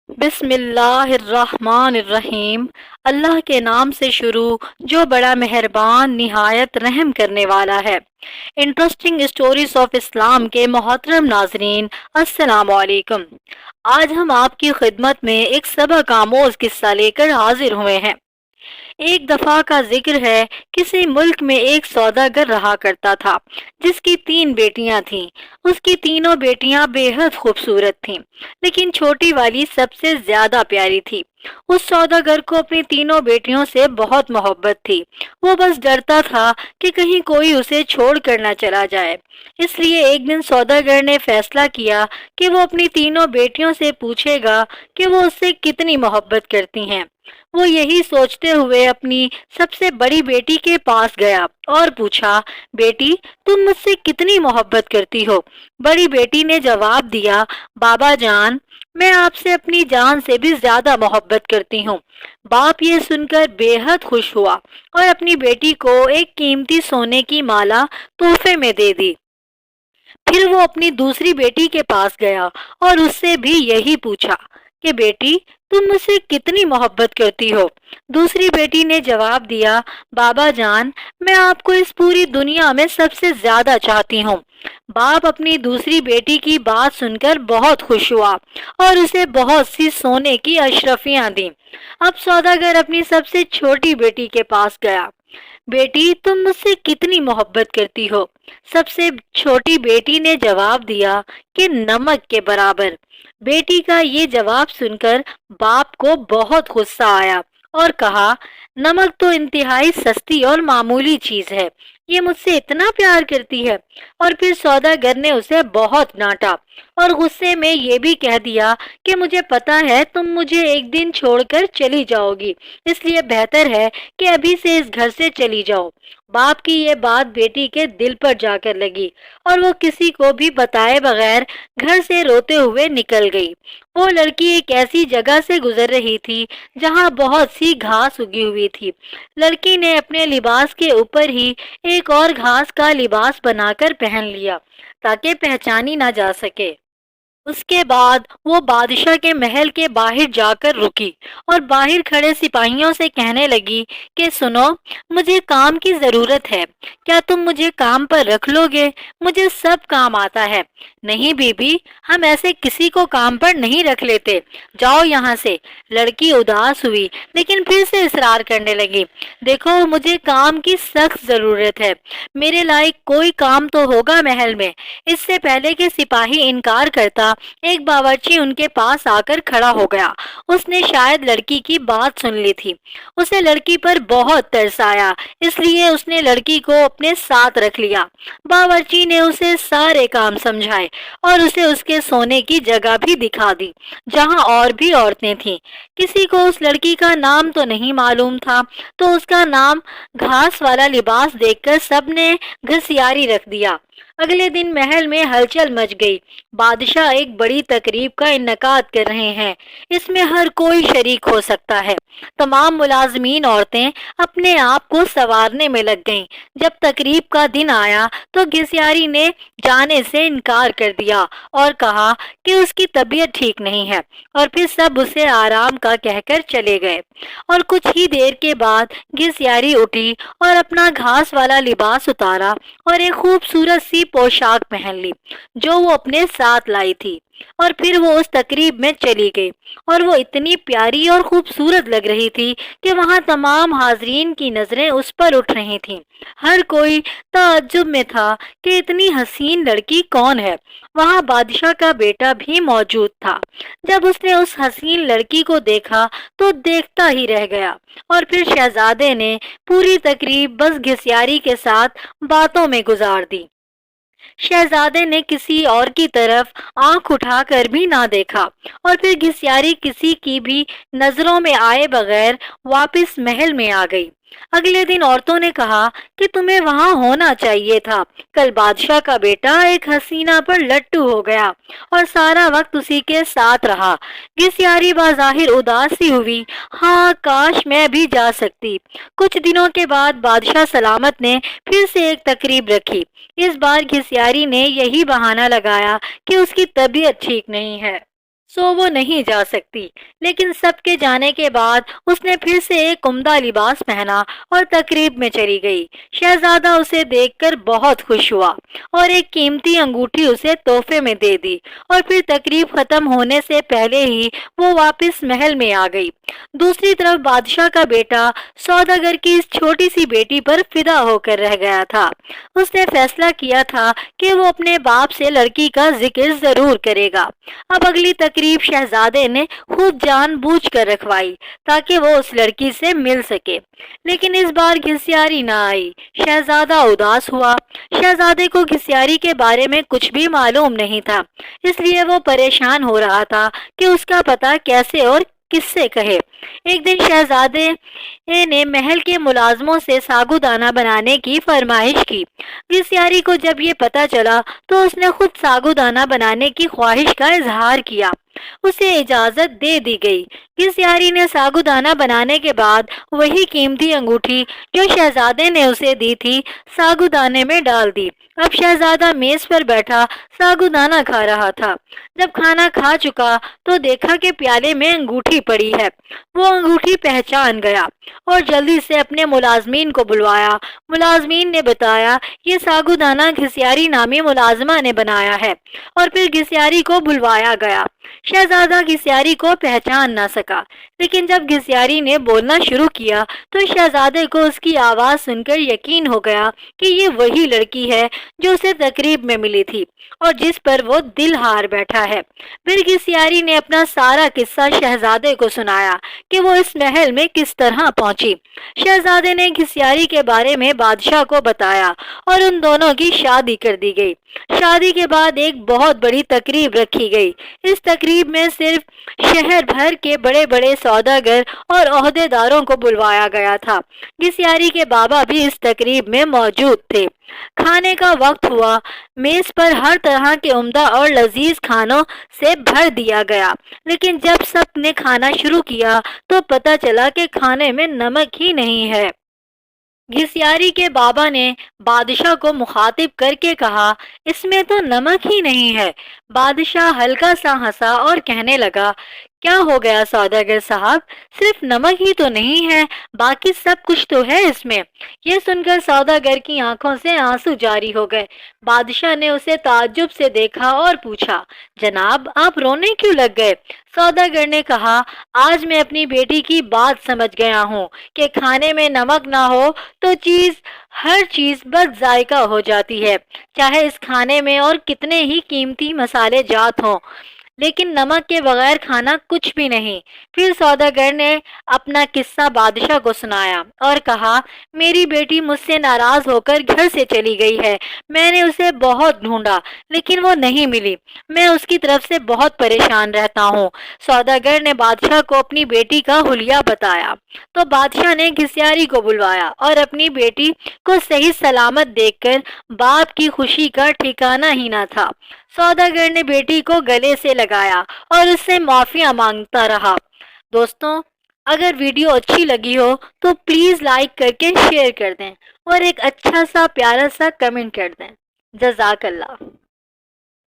بسم اللہ الرحمن الرحیم۔ اللہ کے نام سے شروع جو بڑا مہربان نہایت رحم کرنے والا ہے۔ انٹرسٹنگ اسٹوریز آف اسلام کے محترم ناظرین، السلام علیکم۔ آج ہم آپ کی خدمت میں ایک سبق آموز قصہ لے کر حاضر ہوئے ہیں۔ ایک دفعہ کا ذکر ہے، کسی ملک میں ایک سوداگر رہا کرتا تھا جس کی 3 بیٹیاں تھیں۔ اس کی تینوں بیٹیاں بے حد خوبصورت تھیں، لیکن چھوٹی والی سب سے زیادہ پیاری تھی۔ اس سوداگر کو اپنی تینوں بیٹیوں سے بہت محبت تھی۔ وہ بس ڈرتا تھا کہ کہیں کوئی اسے چھوڑ کر نہ چلا جائے۔ اس لیے ایک دن سوداگر نے فیصلہ کیا کہ وہ اپنی تینوں بیٹیوں سے پوچھے گا کہ وہ اس سے کتنی محبت کرتی ہیں۔ وہ یہی سوچتے ہوئے اپنی سب سے بڑی بیٹی کے پاس گیا اور پوچھا، بیٹی تم مجھ سے کتنی محبت کرتی ہو؟ بڑی بیٹی نے جواب دیا، بابا جان میں آپ سے اپنی جان سے بھی زیادہ محبت کرتی ہوں۔ باپ یہ سن کر بے حد خوش ہوا اور اپنی بیٹی کو ایک قیمتی سونے کی مالا تحفے میں دے دی۔ پھر وہ اپنی دوسری بیٹی کے پاس گیا اور اس سے بھی یہی پوچھا کہ بیٹی تم مجھ سے کتنی محبت کرتی ہو؟ دوسری بیٹی نے جواب دیا، بابا جان میں آپ کو اس پوری دنیا میں سب سے زیادہ چاہتی ہوں۔ باپ اپنی دوسری بیٹی کی بات سن کر بہت خوش ہوا اور اسے بہت سی سونے کی اشرفیاں دیں۔ اب سوداگر اپنی سب سے چھوٹی بیٹی کے پاس گیا، بیٹی تم مجھ سے کتنی محبت کرتی ہو؟ سب سے چھوٹی بیٹی نے جواب دیا کہ نمک کے برابر۔ بیٹی کا یہ جواب سن کر باپ کو بہت غصہ آیا اور کہا، نمک تو انتہائی سستی اور معمولی چیز ہے، یہ مجھ سے اتنا پیار کرتی ہے؟ اور پھر سوداگر نے اسے بہت ڈانٹا اور غصے میں یہ بھی کہہ دیا کہ مجھے پتا ہے تم مجھے ایک دن چھوڑ کر چلی جاؤ گی، اس لیے بہتر ہے کہ ابھی سے اس گھر سے چلی جاؤ۔ باپ کی یہ بات بیٹی کے دل پر جا کر لگی اور وہ کسی کو بھی بتائے بغیر گھر سے روتے ہوئے نکل گئی۔ وہ لڑکی ایک ایسی جگہ سے گزر رہی تھی جہاں بہت سی گھاس اگی ہوئی تھی۔ لڑکی نے اپنے لباس کے اوپر ہی ایک اور گھاس کا لباس بنا کر پہن لیا تاکہ پہچانی نہ جا سکے۔ اس کے بعد وہ بادشاہ کے محل کے باہر جا کر رکی اور باہر کھڑے سپاہیوں سے کہنے لگی کہ سنو، مجھے کام کی ضرورت ہے، کیا تم مجھے کام پر رکھ لو گے؟ مجھے سب کام آتا ہے۔ نہیں بی بی، ہم ایسے کسی کو کام پر نہیں رکھ لیتے، جاؤ یہاں سے۔ لڑکی اداس ہوئی لیکن پھر سے اصرار کرنے لگی، دیکھو مجھے کام کی سخت ضرورت ہے، میرے لائق کوئی کام تو ہوگا محل میں۔ اس سے پہلے کہ سپاہی انکار کرتا، ایک باورچی ان کے پاس آ کر کھڑا ہو گیا۔ اس نے شاید لڑکی کی بات سن لی تھی، اسے لڑکی پر بہت ترس آیا، اس لیے اس نے لڑکی کو اپنے ساتھ رکھ لیا۔ باورچی نے اسے سارے کام سمجھائے اور اسے اس کے سونے کی جگہ بھی دکھا دی جہاں اور بھی عورتیں تھیں۔ کسی کو اس لڑکی کا نام تو نہیں معلوم تھا، تو اس کا نام گھاس والا لباس دیکھ کر سب نے گھسیاری رکھ دیا۔ اگلے دن محل میں ہلچل مچ گئی۔ بادشاہ ایک بڑی تقریب کا انعقاد کر رہے ہیں، اس میں ہر کوئی شریک ہو سکتا ہے۔ تمام ملازمین عورتیں اپنے آپ کو سنوارنے میں لگ گئیں۔ جب تقریب کا دن آیا تو گھسیاری نے جانے سے انکار کر دیا اور کہا کہ اس کی طبیعت ٹھیک نہیں ہے، اور پھر سب اسے آرام کا کہہ کر چلے گئے۔ اور کچھ ہی دیر کے بعد گھسیاری اٹھی اور اپنا گھاس والا لباس اتارا اور ایک خوبصورت سی پوشاک پہن لی جو وہ اپنے ساتھ لائی تھی، اور پھر وہ اس تقریب میں چلی گئی۔ اور وہ اتنی پیاری اور خوبصورت لگ رہی تھی کہ وہاں تمام حاضرین کی نظریں اس پر اٹھ رہی تھیں۔ ہر کوئی تعجب میں تھا کہ اتنی حسین لڑکی کون ہے۔ وہاں بادشاہ کا بیٹا بھی موجود تھا۔ جب اس نے اس حسین لڑکی کو دیکھا تو دیکھتا ہی رہ گیا، اور پھر شہزادے نے پوری تقریب بس گھسیاری کے ساتھ باتوں میں گزار دی۔ شہزادے نے کسی اور کی طرف آنکھ اٹھا کر بھی نہ دیکھا، اور پھر گھسیاری کسی کی بھی نظروں میں آئے بغیر واپس محل میں آ گئی۔ اگلے دن عورتوں نے کہا کہ تمہیں وہاں ہونا چاہیے تھا، کل بادشاہ کا بیٹا ایک حسینہ پر لٹو ہو گیا اور سارا وقت اسی کے ساتھ رہا۔ گھسیاری بظاہر اداسی ہوئی، ہاں کاش میں بھی جا سکتی۔ کچھ دنوں کے بعد بادشاہ سلامت نے پھر سے ایک تقریب رکھی۔ اس بار گھسیاری نے یہی بہانہ لگایا کہ اس کی طبیعت ٹھیک نہیں ہے۔ سو وہ نہیں جا سکتی۔ لیکن سب کے جانے کے بعد اس نے پھر سے ایک عمدہ لباس پہنا اور تقریب میں چلی گئی۔ شہزادہ اسے دیکھ کر بہت خوش ہوا اور ایک قیمتی انگوٹھی اسے تحفے میں دے دی، اور پھر تقریب ختم ہونے سے پہلے ہی وہ واپس محل میں آ گئی۔ دوسری طرف بادشاہ کا بیٹا سوداگر کی اس چھوٹی سی بیٹی پر فدا ہو کر رہ گیا تھا۔ اس نے فیصلہ کیا تھا کہ وہ اپنے باپ سے لڑکی کا ذکر ضرور کرے گا۔ اب اگلی تقریب شہزادے نے خود جان بوجھ کر رکھوائی تاکہ وہ اس لڑکی سے مل سکے، لیکن اس بار گھسیاری نہ آئی۔ شہزادہ اداس ہوا۔ شہزادے کو گھسیاری کے بارے میں کچھ بھی معلوم نہیں تھا، اس لیے وہ پریشان ہو رہا تھا کہ اس کا پتہ کیسے اور کس سے کہے۔ ایک دن شہزادے نے محل کے ملازموں سے ساگودانہ بنانے کی فرمائش کی۔ گھسیاری کو جب یہ پتہ چلا تو اس نے خود ساگودانہ بنانے کی خواہش کا اظہار کیا۔ اسے اجازت دے دی گئی۔ گھسیاری نے ساگودانہ بنانے کے بعد وہی قیمتی انگوٹھی جو شہزادے نے اسے دی تھی ساگودانے میں ڈال دی۔ اب شہزادہ میز پر بیٹھا ساگودانہ کھا رہا تھا۔ جب کھانا کھا چکا تو دیکھا کہ پیالے میں انگوٹھی پڑی ہے۔ وہ انگوٹھی پہچان گیا اور جلدی سے اپنے ملازمین کو بلوایا۔ ملازمین نے بتایا یہ ساگودانہ گھسیاری نامی ملازمہ نے بنایا ہے، اور پھر گھسیاری کو بلوایا گیا۔ شہزادہ گھسیاری کو پہچان نہ سکا، لیکن جب گھسیاری نے بولنا شروع کیا تو شہزادے کو اس کی آواز سن کر یقین ہو گیا کہ یہ وہی لڑکی ہے جو اسے تقریب میں ملی تھی اور جس پر وہ دل ہار بیٹھا ہے۔ پھر گھسیاری نے اپنا سارا قصہ شہزادے کو سنایا کہ وہ اس محل میں کس طرح پہنچی۔ شہزادے نے گھسیاری کے بارے میں بادشاہ کو بتایا اور ان دونوں کی شادی کر دی گئی۔ شادی کے بعد ایک بہت بڑی تقریب رکھی گئی۔ اس تقریب میں صرف شہر بھر کے بڑے بڑے سوداگر اور عہدے داروں کو بلوایا گیا تھا۔ گھسیاری کے بابا بھی اس تقریب میں موجود تھے۔ کھانے کا وقت ہوا۔ میز پر ہر طرح کے عمدہ اور لذیذ کھانوں سے بھر دیا گیا، لیکن جب سب نے کھانا شروع کیا تو پتہ چلا کہ کھانے میں نمک ہی نہیں ہے۔ گھسیاری کے بابا نے بادشاہ کو مخاطب کر کے کہا، اس میں تو نمک ہی نہیں ہے۔ بادشاہ ہلکا سا ہنسا اور کہنے لگا، کیا ہو گیا سوداگر صاحب، صرف نمک ہی تو نہیں ہے، باقی سب کچھ تو ہے اس میں۔ یہ سن کر سوداگر کی آنکھوں سے آنسو جاری ہو گئے۔ بادشاہ نے اسے تعجب سے دیکھا اور پوچھا، جناب آپ رونے کیوں لگ گئے؟ سوداگر نے کہا، آج میں اپنی بیٹی کی بات سمجھ گیا ہوں کہ کھانے میں نمک نہ ہو تو ہر چیز بد ذائقہ ہو جاتی ہے، چاہے اس کھانے میں اور کتنے ہی قیمتی مسالے جات ہوں، لیکن نمک کے بغیر کھانا کچھ بھی نہیں۔ پھر سوداگر نے اپنا قصہ بادشاہ کو سنایا اور کہا، میری بیٹی مجھ سے ناراض ہو کر گھر سے چلی گئی ہے۔ میں نے اسے بہت ڈھونڈا لیکن وہ نہیں ملی۔ میں اس کی طرف سے بہت پریشان رہتا ہوں۔ سوداگر نے بادشاہ کو اپنی بیٹی کا حلیہ بتایا تو بادشاہ نے گھسیاری کو بلوایا اور اپنی بیٹی کو صحیح سلامت دیکھ کر باپ کی خوشی کا ٹھکانہ ہی نہ تھا۔ سوداگر نے بیٹی کو گلے سے لگایا اور اس سے معافیاں مانگتا رہا۔ دوستوں، اگر ویڈیو اچھی لگی ہو تو پلیز لائک کر کے شیئر کر دیں اور ایک اچھا سا پیارا سا کمنٹ کر دیں۔ جزاک اللہ۔